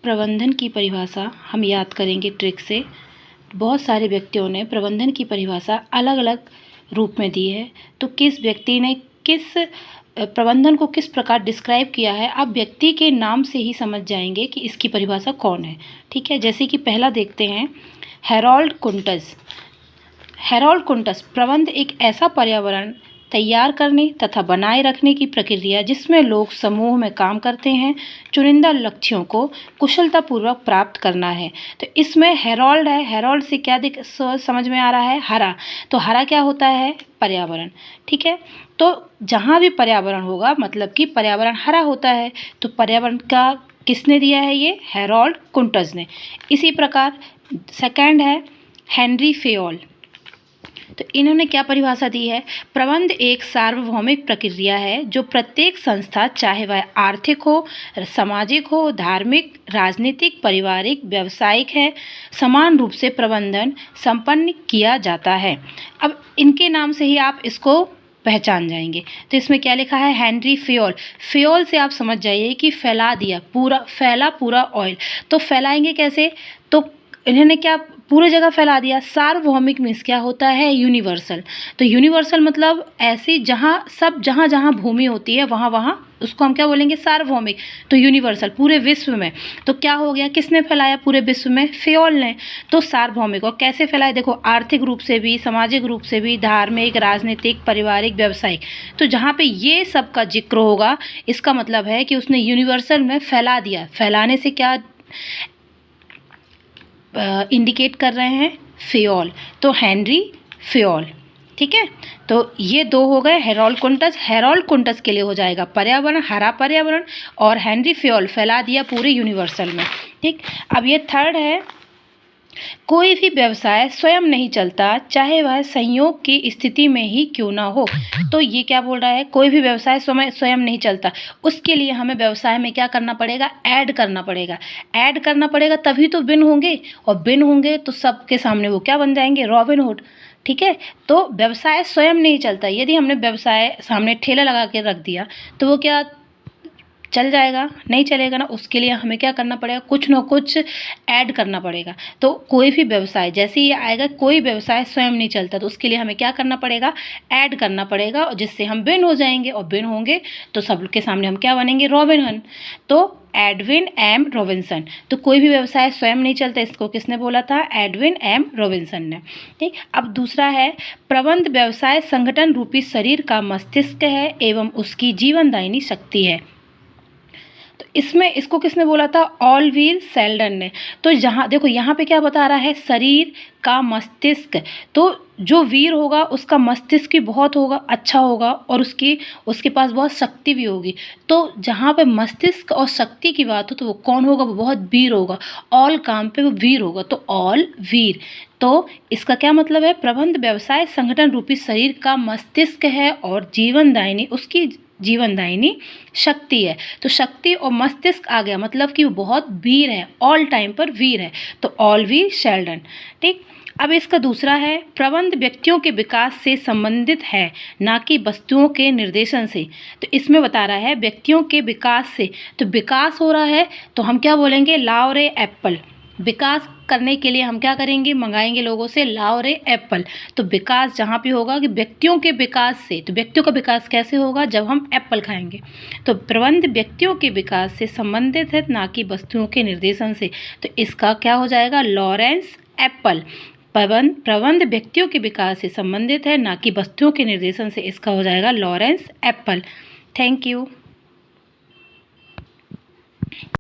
प्रबंधन की परिभाषा हम याद करेंगे ट्रिक से। बहुत सारे व्यक्तियों ने प्रबंधन की परिभाषा अलग अलग रूप में दी है, तो किस व्यक्ति ने किस प्रबंधन को किस प्रकार डिस्क्राइब किया है, आप व्यक्ति के नाम से ही समझ जाएंगे कि इसकी परिभाषा कौन है। ठीक है, जैसे कि पहला देखते हैं, हैरोल्ड कुंटज। हैरोल्ड कुंटज, प्रबंध एक ऐसा पर्यावरण तैयार करने तथा बनाए रखने की प्रक्रिया जिसमें लोग समूह में काम करते हैं, चुनिंदा लक्ष्यों को कुशलतापूर्वक प्राप्त करना है। तो इसमें हैरोल्ड है, हैरोल्ड से क्या समझ में आ रहा है, हरा। तो हरा क्या होता है, पर्यावरण। ठीक है, तो जहाँ भी पर्यावरण होगा मतलब कि पर्यावरण हरा होता है, तो पर्यावरण का किसने दिया है, ये हैरोल्ड कुंटज ने। इसी प्रकार सेकंड है हेनरी फेयोल। तो इन्होंने क्या परिभाषा दी है, प्रबंध एक सार्वभौमिक प्रक्रिया है जो प्रत्येक संस्था, चाहे वह आर्थिक हो, सामाजिक हो, धार्मिक, राजनीतिक, पारिवारिक, व्यावसायिक है, समान रूप से प्रबंधन संपन्न किया जाता है। अब इनके नाम से ही आप इसको पहचान जाएंगे। तो इसमें क्या लिखा है, हेनरी फेयोल। फेयोल से आप समझ जाइए कि फैला दिया, पूरा फैला, पूरा ऑयल। तो फैलाएंगे कैसे, तो इन्होंने क्या पूरे जगह फैला दिया। सार्वभौमिक मीन्स क्या होता है, यूनिवर्सल। तो यूनिवर्सल मतलब ऐसी जहाँ सब जहाँ जहाँ भूमि होती है वहाँ वहाँ उसको हम क्या बोलेंगे, सार्वभौमिक। तो यूनिवर्सल पूरे विश्व में। तो क्या हो गया, किसने फैलाया पूरे विश्व में, फेयोल ने। तो सार्वभौमिक, और कैसे फैलाया, देखो आर्थिक रूप से भी, सामाजिक रूप से भी, धार्मिक, राजनीतिक, पारिवारिक, व्यावसायिक। तो जहाँ पे ये सब का जिक्र होगा इसका मतलब है कि उसने यूनिवर्सल में फैला दिया। फैलाने से क्या इंडिकेट कर रहे हैं, फेयोल। तो हेनरी फेयोल। ठीक है, तो ये दो हो गए, हैरोल्ड कुंटज। हैरोल्ड कुंटज के लिए हो जाएगा पर्यावरण, हरा पर्यावरण, और हेनरी फेयोल फैला दिया पूरे यूनिवर्सल में। ठीक, अब ये थर्ड है, कोई भी व्यवसाय स्वयं नहीं चलता, चाहे वह संयोग की स्थिति में ही क्यों ना हो। तो ये क्या बोल रहा है, कोई भी व्यवसाय स्वयं नहीं चलता, उसके लिए हमें व्यवसाय में क्या करना पड़ेगा, ऐड करना पड़ेगा। ऐड करना पड़ेगा तभी तो विन होंगे, और विन होंगे तो सबके सामने वो क्या बन जाएंगे, रॉबिन हुड। ठीक है, तो व्यवसाय स्वयं नहीं चलता। यदि हमने व्यवसाय सामने ठेला लगा के रख दिया तो वो क्या चल जाएगा, नहीं चलेगा ना। उसके लिए हमें क्या करना पड़ेगा, कुछ ना कुछ ऐड करना पड़ेगा। तो कोई भी व्यवसाय, जैसे ये आएगा कोई व्यवसाय स्वयं नहीं चलता, तो उसके लिए हमें क्या करना पड़ेगा, ऐड करना पड़ेगा, और जिससे हम विन हो जाएंगे, और विन होंगे तो सबके सामने हम क्या बनेंगे, रॉबिन हुड। तो एडविन एम रॉबिन्सन। तो कोई भी व्यवसाय स्वयं नहीं चलता, इसको किसने बोला था, एडविन एम रॉबिन्सन ने। ठीक, अब दूसरा है, प्रबंध व्यवसाय संगठन रूपी शरीर का मस्तिष्क है एवं उसकी जीवनदायिनी शक्ति है। तो इसमें इसको किसने बोला था, ऑलवीर सेल्डन ने। तो जहाँ देखो यहाँ पे क्या बता रहा है, शरीर का मस्तिष्क। तो जो वीर होगा उसका मस्तिष्क भी बहुत होगा, अच्छा होगा, और उसके पास बहुत शक्ति भी होगी। तो जहाँ पे मस्तिष्क और शक्ति की बात हो तो वो कौन होगा, वो बहुत वीर होगा, ऑल काम पे वो वीर होगा, तो ऑल वीर। तो इसका क्या मतलब है, प्रबंध व्यवसाय संगठन रूपी शरीर का मस्तिष्क है और जीवनदायिनी उसकी जीवनदायिनी शक्ति है। तो शक्ति और मस्तिष्क आ गया मतलब कि वो बहुत वीर है, ऑल टाइम पर वीर है, तो ऑलवीर शेल्डन। ठीक, अब इसका दूसरा है, प्रबंध व्यक्तियों के विकास से संबंधित है, ना कि वस्तुओं के निर्देशन से। तो इसमें बता रहा है व्यक्तियों के विकास से, तो विकास हो रहा है तो हम क्या बोलेंगे, लाओरे एप्पल। विकास करने के लिए हम क्या करेंगे, मंगाएंगे लोगों से लाओरे एप्पल। तो विकास जहाँ पे होगा कि व्यक्तियों के विकास से, तो व्यक्तियों का विकास कैसे होगा, जब हम एप्पल खाएंगे। तो प्रबंध व्यक्तियों के विकास से संबंधित है, ना कि वस्तुओं के निर्देशन से। तो इसका क्या हो जाएगा, लॉरेंस एप्पल। प्रबंध व्यक्तियों के विकास से संबंधित है, ना कि वस्तुओं के निर्देशन से। इसका हो जाएगा लॉरेंस एप्पल। Thank you.